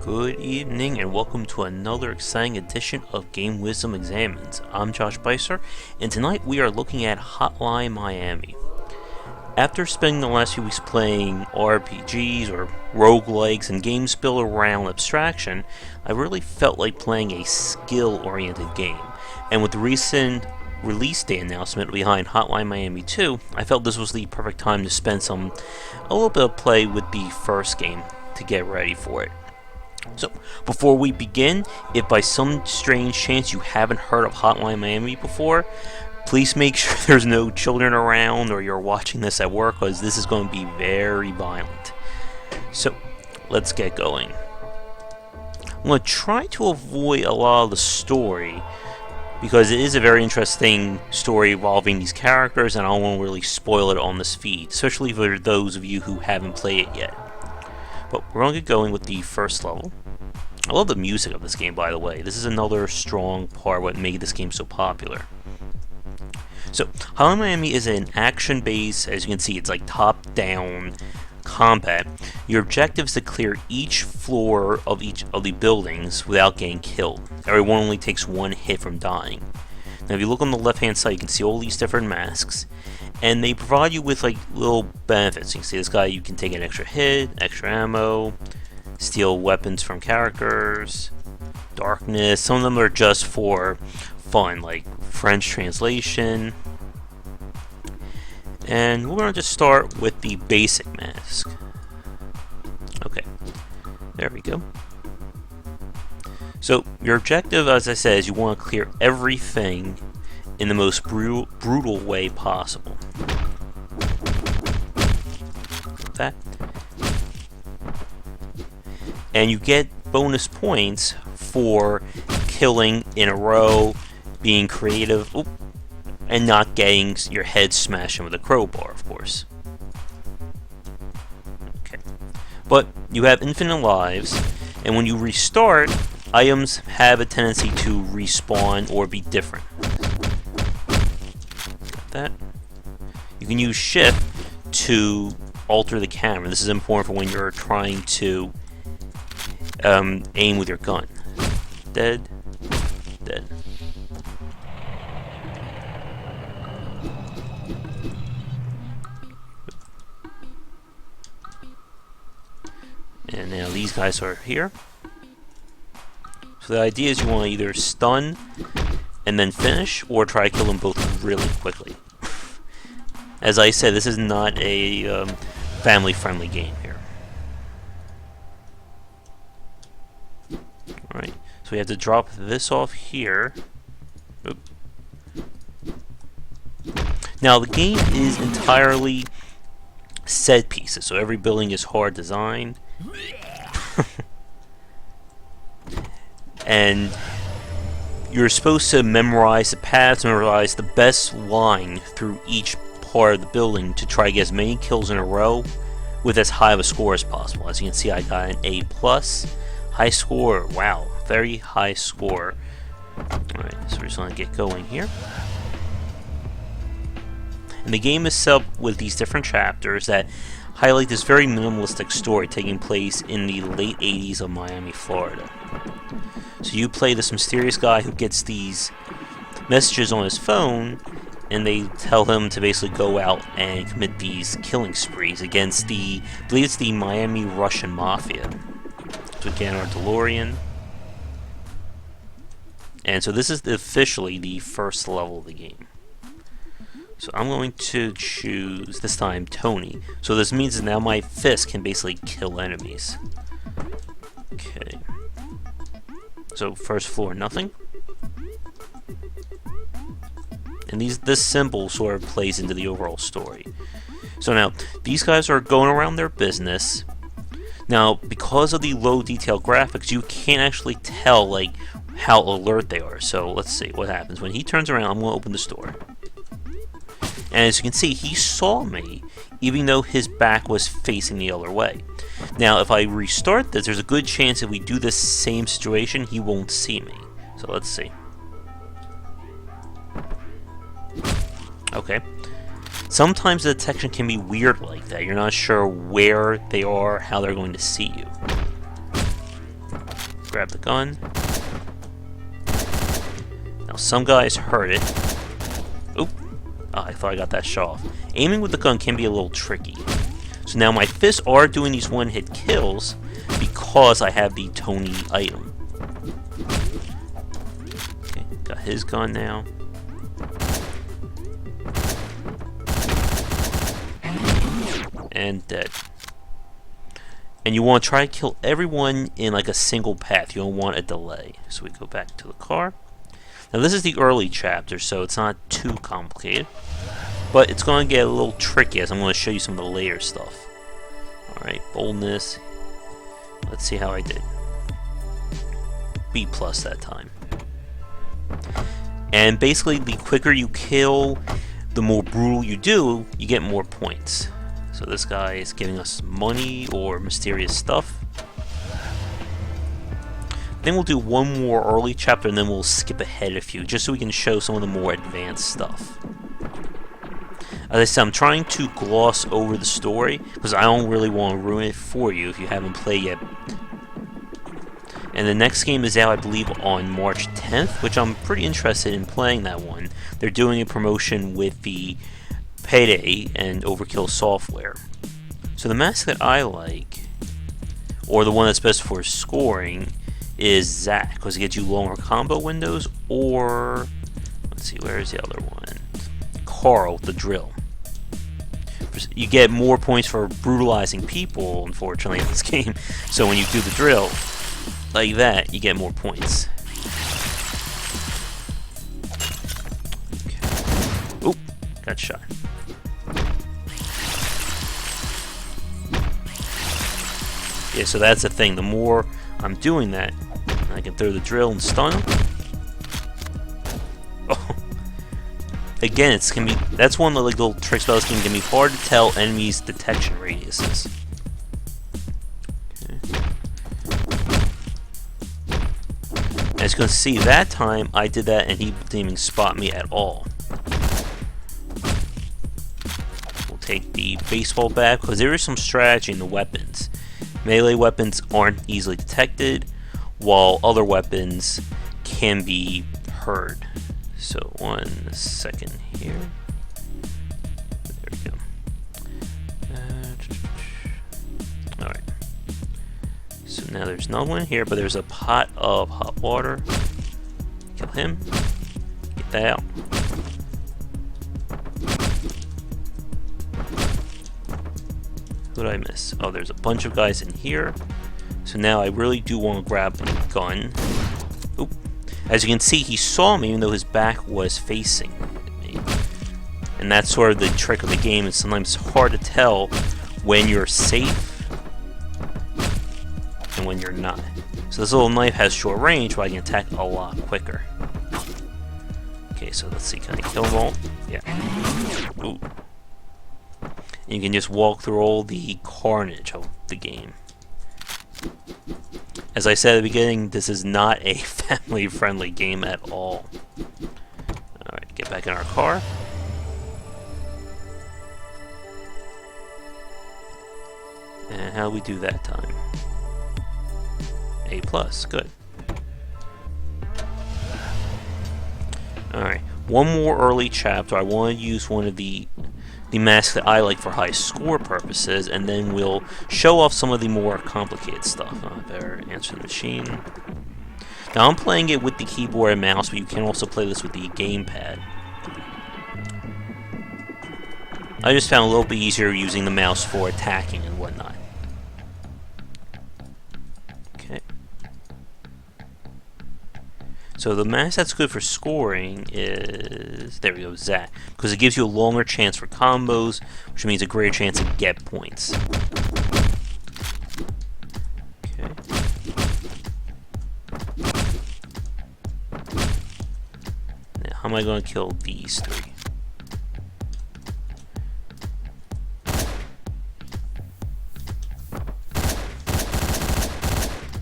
Good evening and welcome to another exciting edition of Game Wisdom Examines. I'm Josh Beiser, and tonight we are looking at Hotline Miami. After spending the last few weeks playing RPGs or roguelikes and games built around abstraction, I really felt like playing a skill-oriented game. And with the recent release day announcement behind Hotline Miami 2, I felt this was the perfect time to spend a little bit of play with the first game to get ready for it. So, before we begin, if by some strange chance you haven't heard of Hotline Miami before, please make sure there's no children around or you're watching this at work, because this is going to be very violent. So, let's get going. I'm going to try to avoid a lot of the story, because it is a very interesting story involving these characters, and I don't want to really spoil it on this feed, especially for those of you who haven't played it yet. But we're going to get going with the first level. I love the music of this game, by the way. This is another strong part of what made this game so popular. So, Hotline Miami is an action-based, as you can see, it's like top-down combat. Your objective is to clear each floor of each of the buildings without getting killed. Everyone only takes one hit from dying. Now, if you look on the left-hand side, you can see all these different masks. And they provide you with like little benefits. You can see this guy, you can take an extra hit, extra ammo, steal weapons from characters, darkness. Some of them are just for fun, like French translation. And we're going to just start with the basic mask. Okay, there we go. So your objective, as I said, is you want to clear everything in the most brutal way possible. That. And you get bonus points for killing in a row, being creative, and not getting your head smashed in with a crowbar, of course. Okay. But you have infinite lives, and when you restart, items have a tendency to respawn or be different. That. You can use shift to alter the camera. This is important for when you're trying to aim with your gun. Dead. Dead. And now these guys are here. So the idea is you want to either stun and then finish, or try to kill them both really quickly. As I said, this is not a family-friendly game here. Alright, so we have to drop this off here. Oop. Now, the game is entirely set pieces, so every building is hard designed. And you're supposed to memorize the paths, memorize the best line through each part of the building to try to get as many kills in a row with as high of a score as possible. As you can see, I got an A+. High score. Wow. Very high score. Alright, so we're just going to get going here. And the game is set up with these different chapters that highlight this very minimalistic story taking place in the late 80s of Miami, Florida. So you play this mysterious guy who gets these messages on his phone, and they tell him to basically go out and commit these killing sprees against I believe it's the Miami Russian Mafia. So again, our DeLorean. And so this is officially the first level of the game. So I'm going to choose, this time, Tony. So this means that now my fist can basically kill enemies. Okay. So first floor, nothing. And this symbol sort of plays into the overall story. So now, these guys are going around their business. Now, because of the low detail graphics, you can't actually tell like how alert they are. So let's see what happens. When he turns around, I'm going to open the store. And as you can see, he saw me, even though his back was facing the other way. Now, if I restart this, there's a good chance if we do this same situation, he won't see me. So let's see. Okay. Sometimes the detection can be weird like that. You're not sure where they are, how they're going to see you. grab the gun. Now some guys hurt it. Oop! I thought I got that shot off. Aiming with the gun can be a little tricky. So now my fists are doing these one-hit kills because I have the Tony item. Okay, got his gun now. And dead. And you want to try to kill everyone in like a single path. You don't want a delay. So we go back to the car. Now this is the early chapter, so it's not too complicated. But it's going to get a little tricky as I'm going to show you some of the later stuff. Alright, boldness. Let's see how I did. B+ that time. And basically, the quicker you kill, the more brutal you do, you get more points. So this guy is giving us money or mysterious stuff. Then we'll do one more early chapter and then we'll skip ahead a few, just so we can show some of the more advanced stuff. As I said, I'm trying to gloss over the story, because I don't really want to ruin it for you if you haven't played yet. And the next game is out, I believe, on March 10th, which I'm pretty interested in playing that one. They're doing a promotion with the Payday and Overkill software. So the mask that I like, or the one that's best for scoring, is Zack, because it gets you longer combo windows, or let's see, where is the other one? Carl, the drill. You get more points for brutalizing people, unfortunately, in this game. So when you do the drill like that, you get more points. Okay. Oop, got shot. Yeah, so that's the thing. The more I'm doing that, I can throw the drill and stun him. Oh. Again, it's gonna be, that's one of the like, little tricks about this game. It can be hard to tell enemies' detection radiuses. Okay. As you can see, that time I did that and he didn't even spot me at all. We'll take the baseball bat because there is some strategy in the weapons. Melee weapons aren't easily detected, while other weapons can be heard. So 1 second here. There we go. Alright. So now there's no one here, but there's a pot of hot water. Kill him. Get that out. Who did I miss? Oh, there's a bunch of guys in here. So now I really do want to grab a gun. Oop. As you can see, he saw me even though his back was facing me. And that's sort of the trick of the game. It's sometimes hard to tell when you're safe and when you're not. So this little knife has short range, but I can attack a lot quicker. Okay, so let's see. Can I kill them all? Yeah. Ooh. And you can just walk through all the carnage of the game. As I said at the beginning, this is not a family-friendly game at all. Alright, get back in our car. And how do we do that time? A+, good. Alright, one more early chapter. I want to use one of the masks that I like for high score purposes, and then we'll show off some of the more complicated stuff. I better answer the machine. Now I'm playing it with the keyboard and mouse, but you can also play this with the gamepad. I just found it a little bit easier using the mouse for attacking and whatnot. Okay. So the mask that's good for scoring is, there we go, Zack, because it gives you a longer chance for combos, which means a greater chance to get points. Okay. Now, how am I going to kill these three?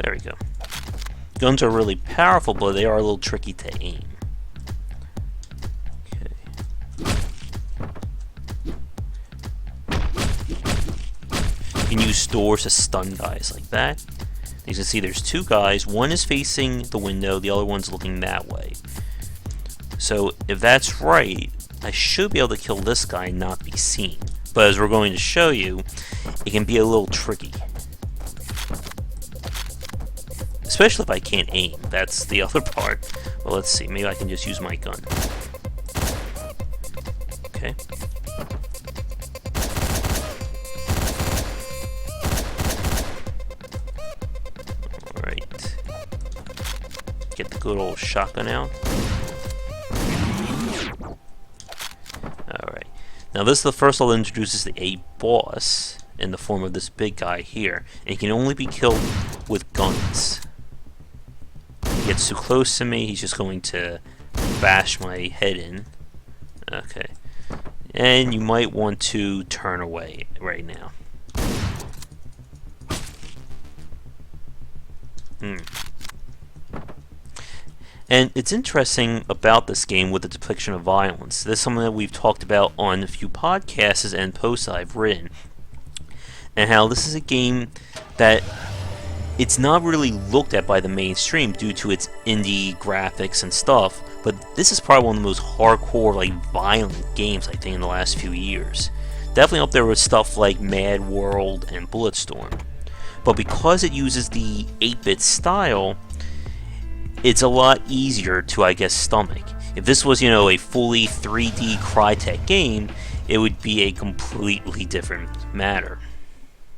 There we go. Guns are really powerful, but they are a little tricky to aim. Okay. You can use doors to stun guys like that. As you can see, there's two guys. One is facing the window, the other one's looking that way. So if that's right, I should be able to kill this guy and not be seen. But as we're going to show you, it can be a little tricky. Especially if I can't aim. That's the other part. Well, let's see. Maybe I can just use my gun. Okay. Alright. Get the good old shotgun out. Alright. Now this is the first level that introduces a boss in the form of this big guy here. And he can only be killed with guns. If he gets too close to me, he's just going to bash my head in. Okay. And you might want to turn away right now. And it's interesting about this game with the depiction of violence. This is something that we've talked about on a few podcasts and posts I've written. And how this is a game that it's not really looked at by the mainstream due to its indie graphics and stuff. But this is probably one of the most hardcore, like, violent games, I think, in the last few years. Definitely up there with stuff like Mad World and Bulletstorm. But because it uses the 8-bit style, it's a lot easier to, I guess, stomach. If this was, a fully 3D Crytek game, it would be a completely different matter.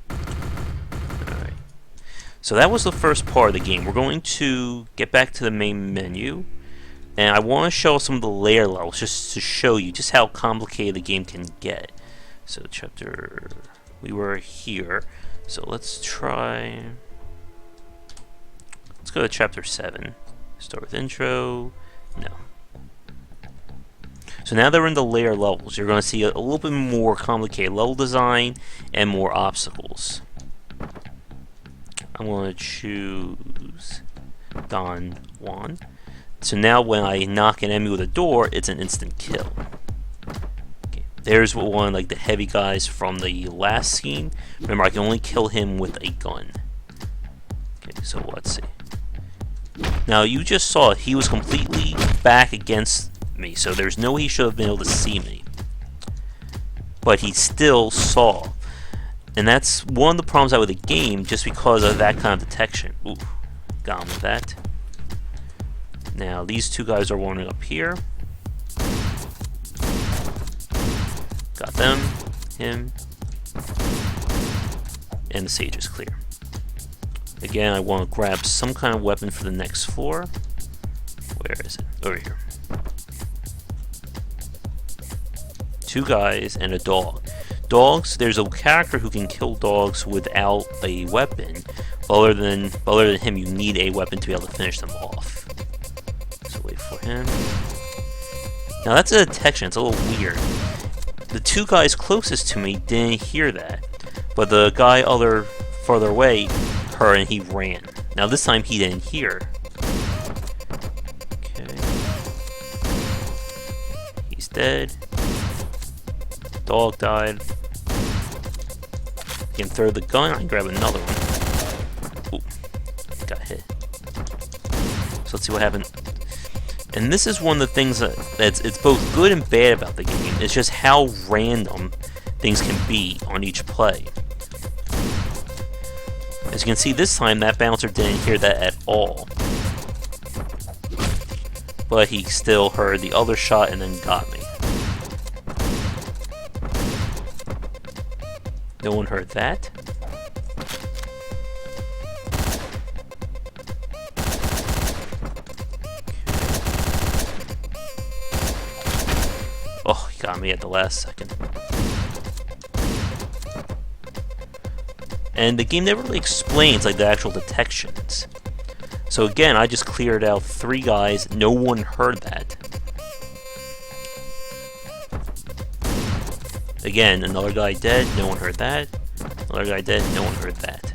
Alright. So that was the first part of the game. We're going to get back to the main menu. And I want to show some of the layer levels just to show you just how complicated the game can get. So we were here. So let's go to chapter 7. Start with intro. No. So now that we're in the layer levels, you're going to see a little bit more complicated level design and more obstacles. I'm going to choose Don Juan. So now when I knock an enemy with a door, it's an instant kill. Okay. There's one like the heavy guys from the last scene. Remember, I can only kill him with a gun. Okay, so let's see. Now you just saw he was completely back against me, so there's no way he should have been able to see me. But he still saw. And that's one of the problems out with the game, just because of that kind of detection. Ooh, got him with that. Now these two guys are warming up here. Got them, him, and the stage is clear. Again, I want to grab some kind of weapon for the next floor. Where is it? Over here. Two guys and a dog. Dogs, there's a character who can kill dogs without a weapon. Other than him, you need a weapon to be able to finish them off. So wait for him. Now that's a detection, it's a little weird. The two guys closest to me didn't hear that. But the guy farther away heard and he ran. Now this time he didn't hear. Okay. He's dead. Dog died. You can throw the gun, I can grab another one. Ooh, got hit. So let's see what happened. And this is one of the things it's both good and bad about the game. It's just how random things can be on each play. As you can see this time, that bouncer didn't hear that at all. But he still heard the other shot and then got me. No one heard that. Oh, he got me at the last second. And the game never really explains like the actual detections. So again, I just cleared out 3 guys. No one heard that. Again, another guy dead. No one heard that. Another guy dead. No one heard that.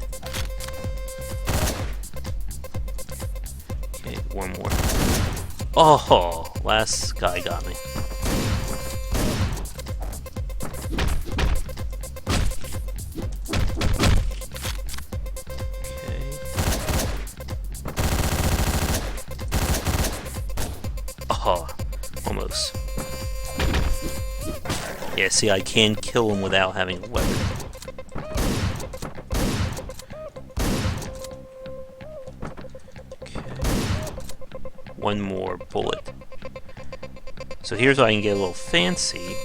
Okay, one more. Oh, last guy got me. see, I can kill him without having a weapon. Okay. One more bullet. So here's how I can get a little fancy.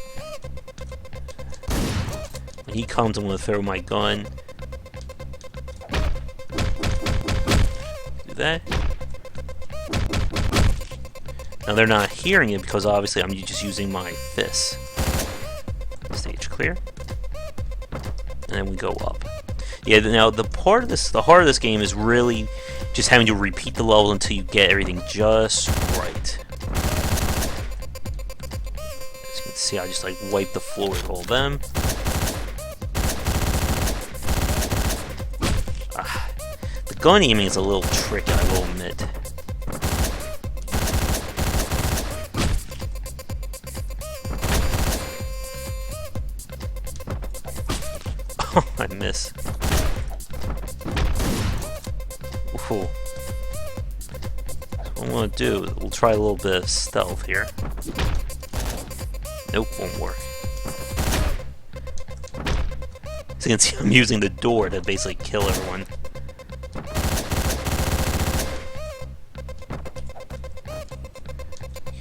When he comes, I'm going to throw my gun. Do that. Now they're not hearing it because obviously I'm just using my fists. Stage clear. And then we go up. Yeah, now the heart of this game is really just having to repeat the level until you get everything just right. As you can see, I just like wipe the floor with all of them. The gun aiming is a little tricky, I will admit. I miss. Ooh. So what I'm gonna do, we'll try a little bit of stealth here. Nope, won't work. So you can see I'm using the door to basically kill everyone.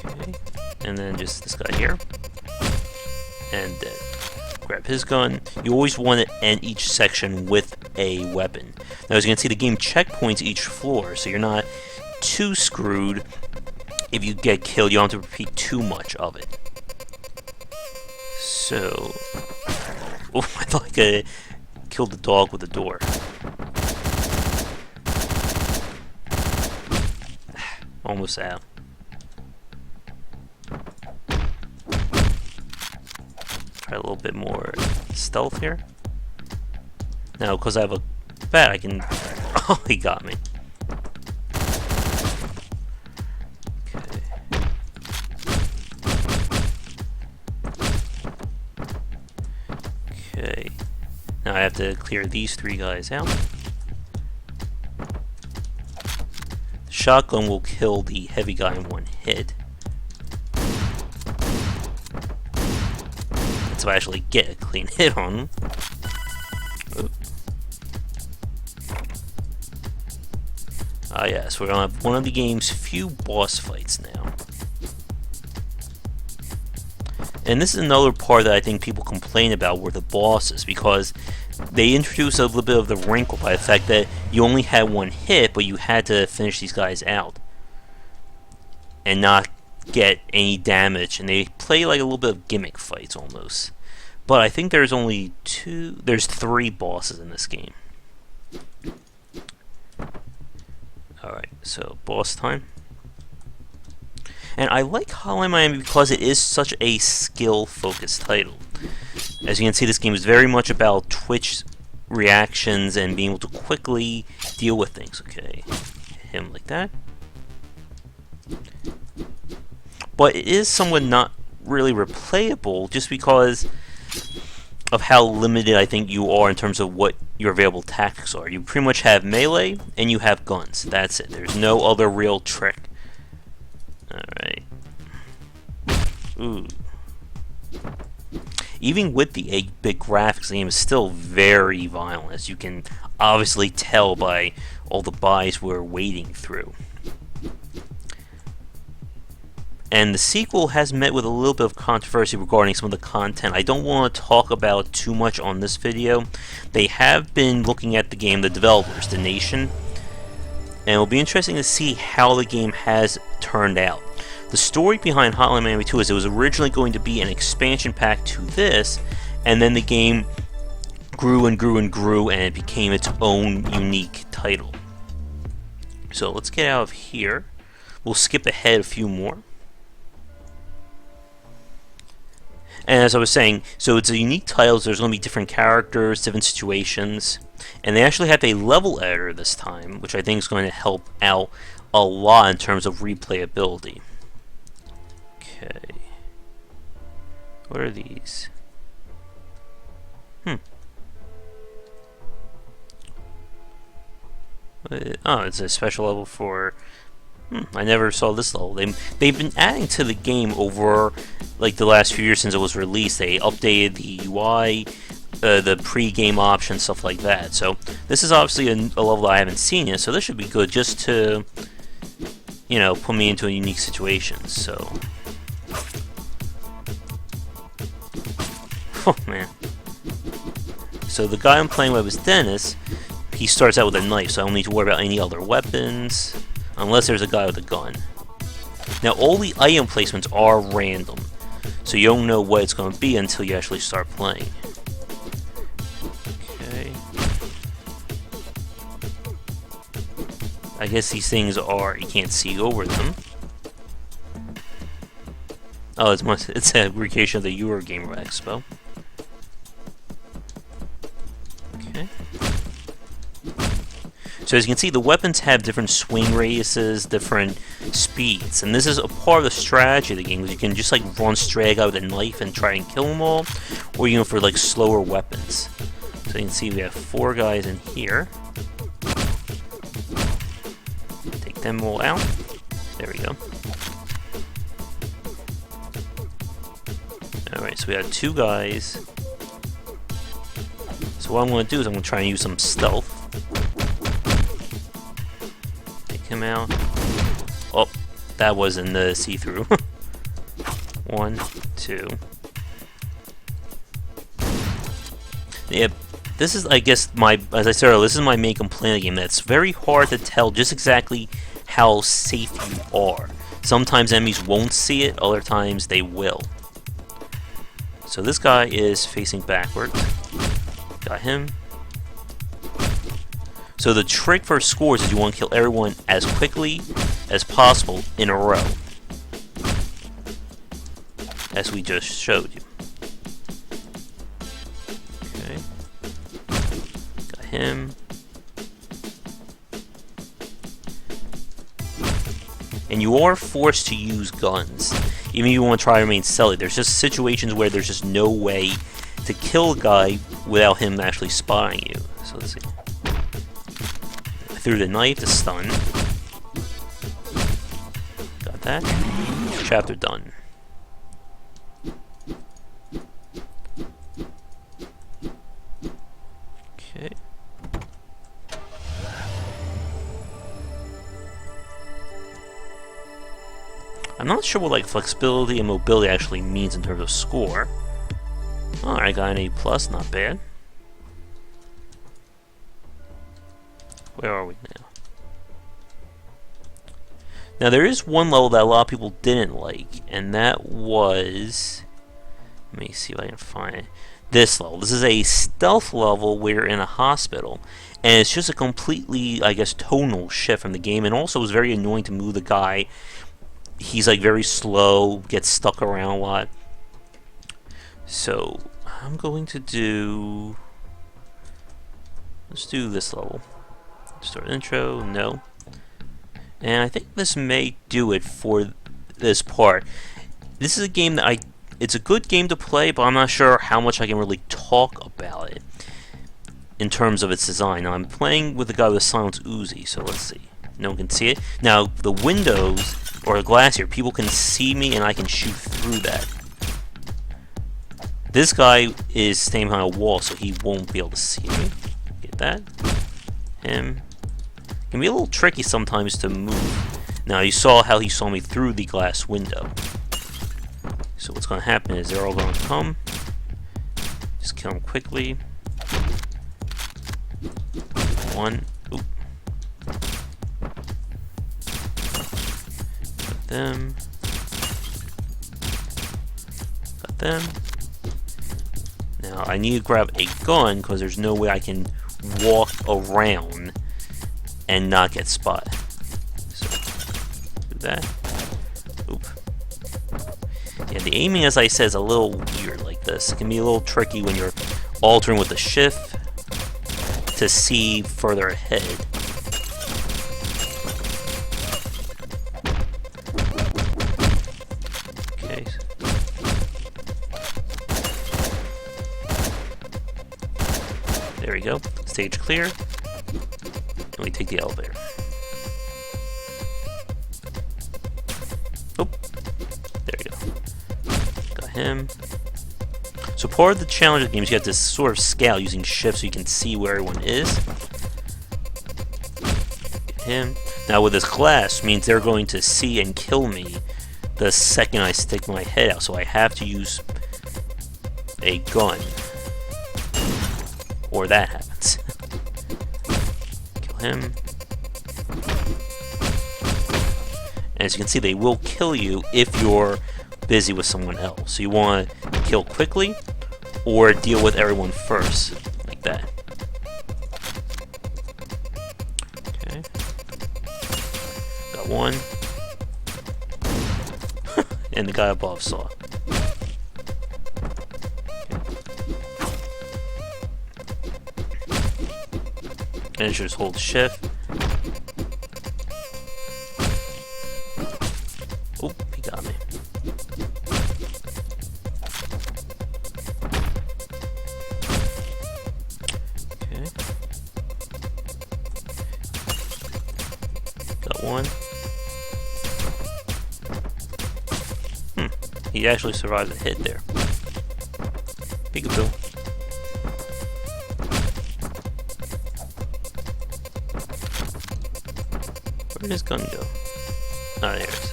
Okay, and then just this guy here. And dead. Grab his gun. You always want to end each section with a weapon. Now, as you can see, the game checkpoints each floor, so you're not too screwed if you get killed. You don't have to repeat too much of it. So... Oh, I thought I killed the dog with the door. Almost out. Try a little bit more stealth here. Now, because I have a bat, I can... Oh, he got me. Okay. Okay. Now I have to clear these three guys out. The shotgun will kill the heavy guy in one hit. To actually get a clean hit on him. Ah yes, we're gonna have one of the game's few boss fights now. And this is another part that I think people complain about were the bosses, because they introduce a little bit of the wrinkle by the fact that you only had one hit, but you had to finish these guys out. And not get any damage, and they play like a little bit of gimmick fights almost. But I think there's three bosses in this game. Alright, so boss time. And I like Hotline Miami because it is such a skill-focused title. As you can see, this game is very much about twitch reactions and being able to quickly deal with things. Okay, hit him like that. But it is somewhat not really replayable just because of how limited I think you are in terms of what your available tactics are. You pretty much have melee and you have guns. That's it. There's no other real trick. Alright. Ooh. Even with the 8-bit graphics, the game is still very violent, as you can obviously tell by all the buys we're wading through. And the sequel has met with a little bit of controversy regarding some of the content. I don't want to talk about too much on this video. They have been looking at the game, the developers, the Nation, and it'll be interesting to see how the game has turned out. The story behind Hotline Miami 2 is it was originally going to be an expansion pack to this, and then the game grew and grew and grew, and it became its own unique title. So let's get out of here. We'll skip ahead a few more. And as I was saying, so it's a unique title, so there's going to be different characters, different situations, and they actually have a level editor this time, which I think is going to help out a lot in terms of replayability. Okay. What are these? Oh, it's a special level for... I never saw this level. They've been adding to the game over like the last few years since it was released. They updated the UI, the pre-game options, stuff like that. So this is obviously a level I haven't seen yet. So this should be good just to, you know, put me into a unique situation. So, oh man. So the guy I'm playing with is Dennis. He starts out with a knife, so I don't need to worry about any other weapons, unless there's a guy with a gun. Now, all the item placements are random, so you don't know what it's going to be until you actually start playing. Okay. I guess these things are, you can't see over them. Oh, it's a recreation of the Eurogamer Expo. Okay. So as you can see, the weapons have different swing radiuses, different speeds, and this is a part of the strategy of the game, because you can just like run straight out with a knife and try and kill them all, or you go for like slower weapons. So you can see we have 4 guys in here. Take them all out. There we go. Alright, so we have 2 guys. So what I'm going to do is I'm going to try and use some stealth. Him out. Oh, that was in the see-through. 1, 2. Yep, this is, I guess, as I said earlier, this is my main complaint of the game. That's very hard to tell just exactly how safe you are. Sometimes enemies won't see it, other times they will. So this guy is facing backwards. Got him. So the trick for scores is you want to kill everyone as quickly as possible in a row, as we just showed you. Okay. Got him. And you are forced to use guns, even if you want to try to remain stealthy. There's just situations where there's just no way to kill a guy without him actually spotting you. So let's see. Through the knife to stun. Got that. Chapter done. Okay. I'm not sure what like flexibility and mobility actually means in terms of score. Alright, got an A+, not bad. Where are we now? Now there is one level that a lot of people didn't like, and that was... Let me see if I can find it. This level. This is a stealth level where you're in a hospital, and it's just a completely, I guess, tonal shift from the game, and also it's very annoying to move the guy. He's like very slow, gets stuck around a lot. So, I'm going to do... Let's do this level. Start intro, no. And I think this may do it for this part. This is a game that it's a good game to play, but I'm not sure how much I can really talk about it in terms of its design. Now I'm playing with the guy with the silenced Uzi, so let's see. No one can see it. Now the windows or the glass here, people can see me and I can shoot through that. This guy is staying behind a wall, so he won't be able to see me. Get that? Him. It can be a little tricky sometimes to move. Now you saw how he saw me through the glass window. So what's going to happen is they're all going to come. Just kill them quickly. 1. Oop. Got them. Got them. Now I need to grab a gun because there's no way I can walk around and not get spotted. So, do that. Oop. Yeah, the aiming, as I said, is a little weird like this. It can be a little tricky when you're altering with the shift to see further ahead. Okay. There we go. Stage clear. And we take the elevator. him. So part of the challenge of the game is you have to sort of scale using shift so you can see where everyone is. Get him. Now with this glass means they're going to see and kill me the second I stick my head out, so I have to use a gun. Or that happens. Kill him. And as you can see, they will kill you if you're busy with someone else. So you want to kill quickly or deal with everyone first, like that. Okay. Got one. And the guy above saw. And just hold shift. Oh, he got me. Okay. Got one. He actually survived a hit there. Peekaboo. Where did his gun go? Ah, there it is.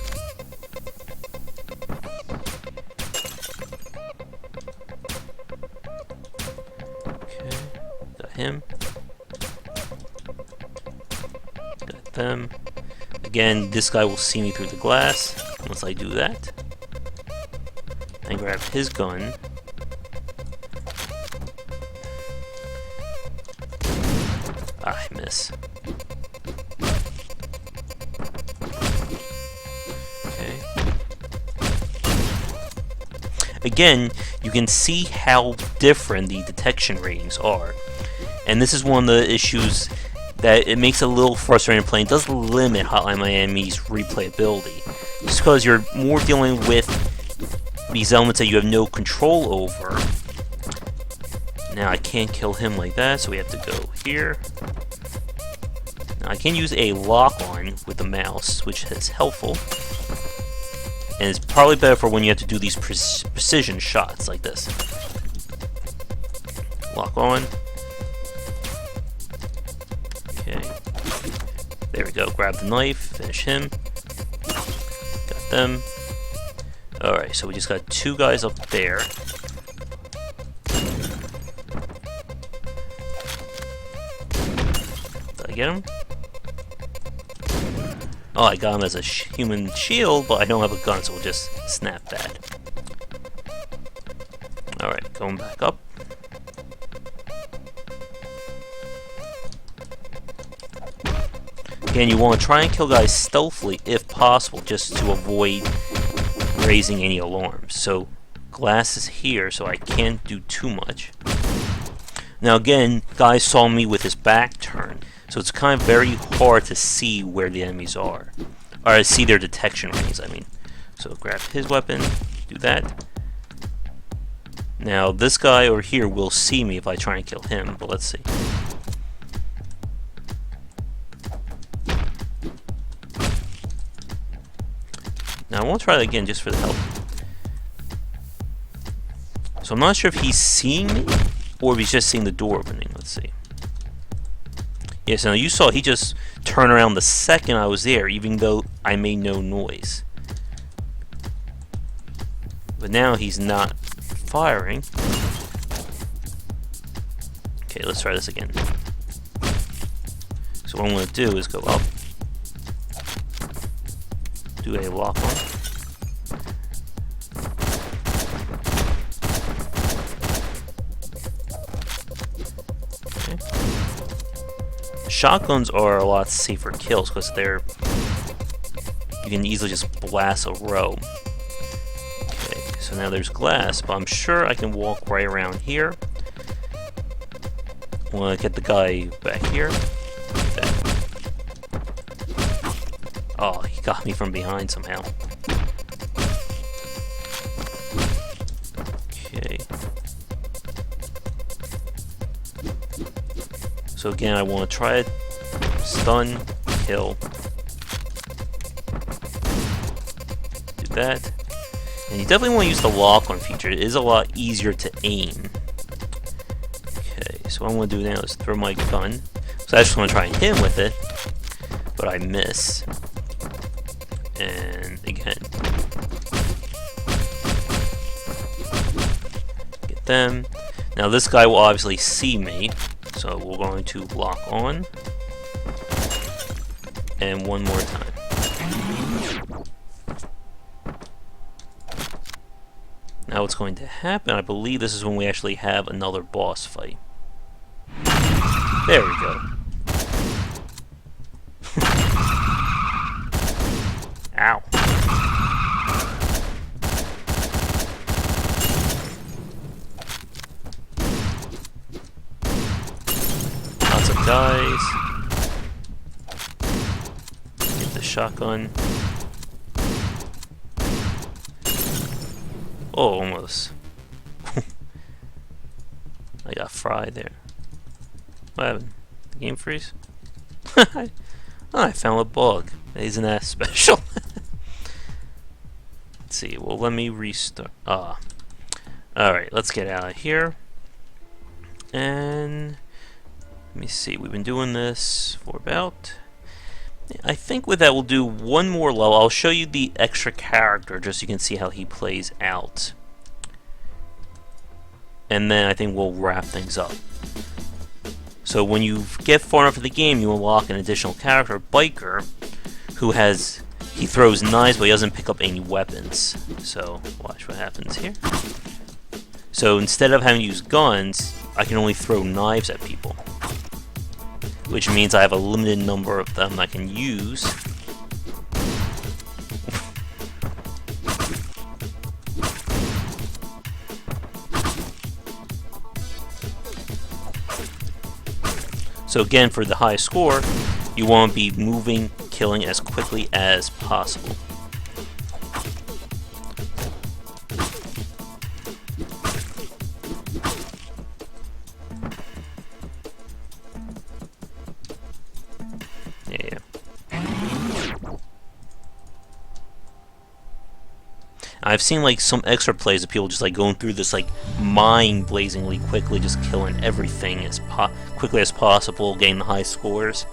Okay, got him. Got them. Again, this guy will see me through the glass once I do that. And grab his gun. Ah, I miss. Okay. Again, you can see how different the detection ratings are. And this is one of the issues that it makes it a little frustrating playing. It does limit Hotline Miami's replayability. Just because you're more dealing with these elements that you have no control over. Now I can't kill him like that, so we have to go here. Now I can use a lock on with the mouse, which is helpful. And it's probably better for when you have to do these precision shots like this. Lock on. Okay. There we go. Grab the knife, finish him. Got them. Alright, so we just got two guys up there. Did I get him? Oh, I got him as a human shield, but I don't have a gun, so we'll just snap that. Alright, going back up. Again, you want to try and kill guys stealthily if possible, just to avoid raising any alarms. So glass is here, so I can't do too much. Now again, guys saw me with his back turned, so it's kind of very hard to see where the enemies are, or see their detection ratings, I mean. So grab his weapon, do that. Now this guy over here will see me if I try and kill him, but let's see. Now I want to try that again just for the help. So I'm not sure if he's seeing me or if he's just seeing the door opening. Let's see. Yeah, so now you saw he just turned around the second I was there, even though I made no noise. But now he's not firing. Okay, let's try this again. So what I'm going to do is go up. Do a lock on. Okay. Shotguns are a lot safer kills because you can easily just blast a row. Okay, so now there's glass, but I'm sure I can walk right around here. I want to get the guy back here. Oh, he got me from behind somehow. Okay. So again, I want to try it. Stun, kill. Do that. And you definitely want to use the lock-on feature. It is a lot easier to aim. Okay, so what I'm going to do now is throw my gun. So I just want to try and hit him with it, but I miss. And again, get them. Now this guy will obviously see me, so we're going to lock on. And one more time. Now what's going to happen, I believe this is when we actually have another boss fight. There we go. Ow. Lots of guys. Get the shotgun. Oh, almost. I got fried there. What happened? The game freeze? Oh, I found a bug. Isn't that special? Let's see. Well, let me restart. Alright, let's get out of here. And let me see. We've been doing this for about... I think with that we'll do one more level. I'll show you the extra character just so you can see how he plays out. And then I think we'll wrap things up. So when you get far enough in the game, you unlock an additional character, Biker, who has... he throws knives, but he doesn't pick up any weapons. So watch what happens here. So instead of having to use guns, I can only throw knives at people. Which means I have a limited number of them I can use. So again, for the high score, you want to be moving, killing as quickly as possible. Yeah. I've seen like some extra plays of people just like going through this like mind-blazingly quickly, just killing everything as quickly as possible, getting the high scores.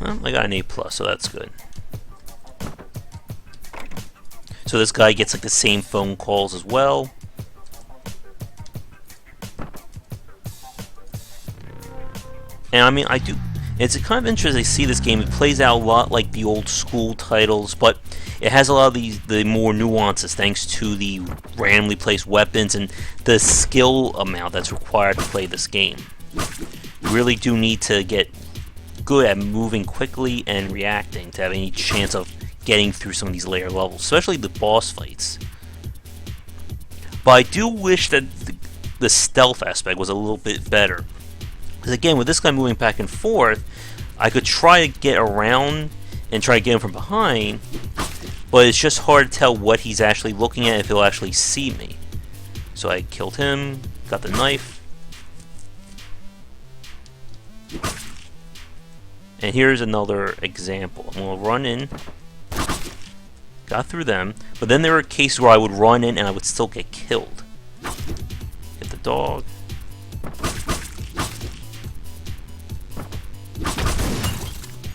Well, I got an A+, so that's good. So this guy gets like the same phone calls as well. And I mean, it's kind of interesting to see this game. It plays out a lot like the old school titles, but it has a lot of the more nuances thanks to the randomly placed weapons and the skill amount that's required to play this game. You really do need to get good at moving quickly and reacting to have any chance of getting through some of these layer levels, especially the boss fights. But I do wish that the stealth aspect was a little bit better. Because again, with this guy moving back and forth, I could try to get around and try to get him from behind, but it's just hard to tell what he's actually looking at if he'll actually see me. So I killed him, got the knife. And here's another example. I'm going to run in, got through them, but then there were cases where I would run in and I would still get killed. Get the dog.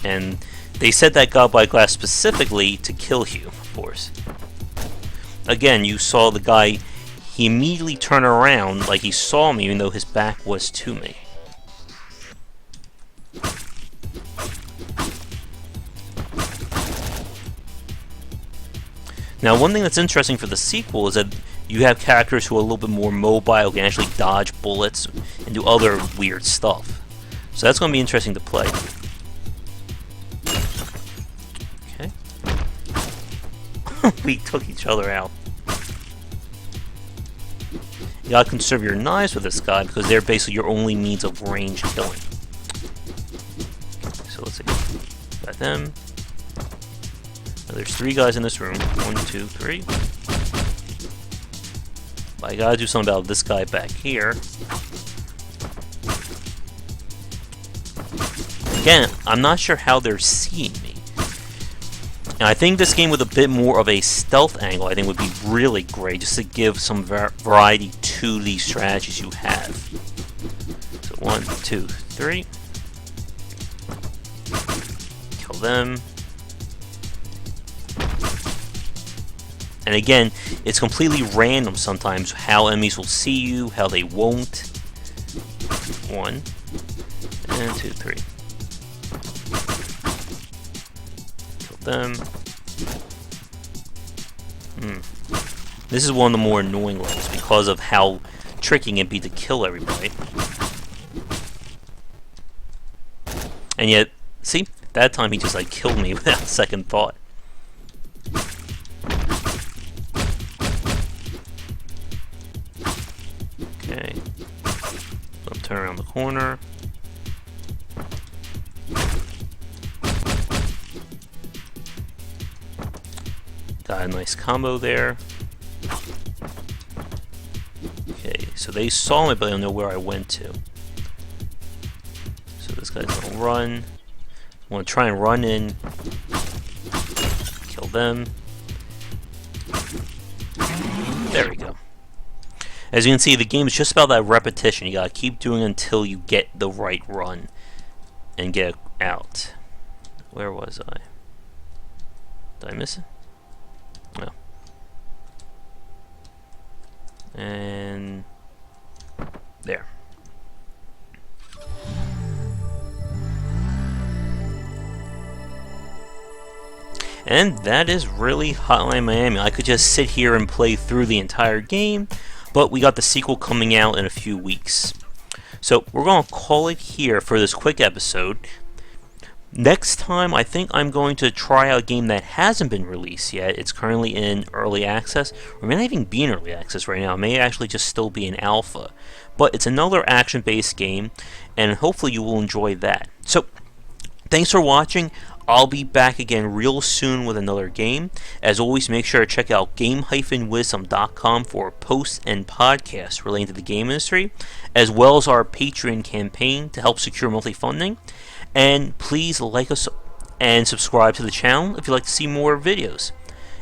And they set that godlike glass specifically to kill you, of course. Again, you saw the guy, he immediately turned around like he saw me even though his back was to me. Now, one thing that's interesting for the sequel is that you have characters who are a little bit more mobile, can actually dodge bullets and do other weird stuff. So that's going to be interesting to play. Okay. We took each other out. You gotta conserve your knives with this guy because they're basically your only means of range killing. So let's see. Got them. Now, there's 3 guys in this room. 1, 2, 3. But I gotta do something about this guy back here. Again, I'm not sure how they're seeing me. And I think this game with a bit more of a stealth angle, I think would be really great, just to give some variety to the strategies you have. So 1, 2, 3. Kill them. And again, it's completely random sometimes how enemies will see you, how they won't. 1 and 2, 3. Kill them. This is one of the more annoying levels because of how tricky it can be to kill everybody. And yet, see, that time he just like killed me without second thought. Okay. So turn around the corner. Got a nice combo there. Okay, so they saw me, but they don't know where I went to. So this guy's gonna run. I want to try and run in. Kill them. There we go. As you can see, the game is just about that repetition. You gotta keep doing it until you get the right run and get out. Where was I? Did I miss it? No. And there. And that is really Hotline Miami. I could just sit here and play through the entire game, but we got the sequel coming out in a few weeks. So we're going to call it here for this quick episode. Next time, I think I'm going to try out a game that hasn't been released yet. It's currently in early access, or may not even be in early access right now. It may actually just still be in alpha. But it's another action-based game, and hopefully you will enjoy that. So, thanks for watching. I'll be back again real soon with another game. As always, make sure to check out game-wisdom.com for posts and podcasts relating to the game industry, as well as our Patreon campaign to help secure monthly funding. And please like us and subscribe to the channel if you'd like to see more videos.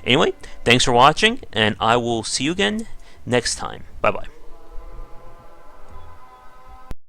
Anyway, thanks for watching, and I will see you again next time. Bye-bye.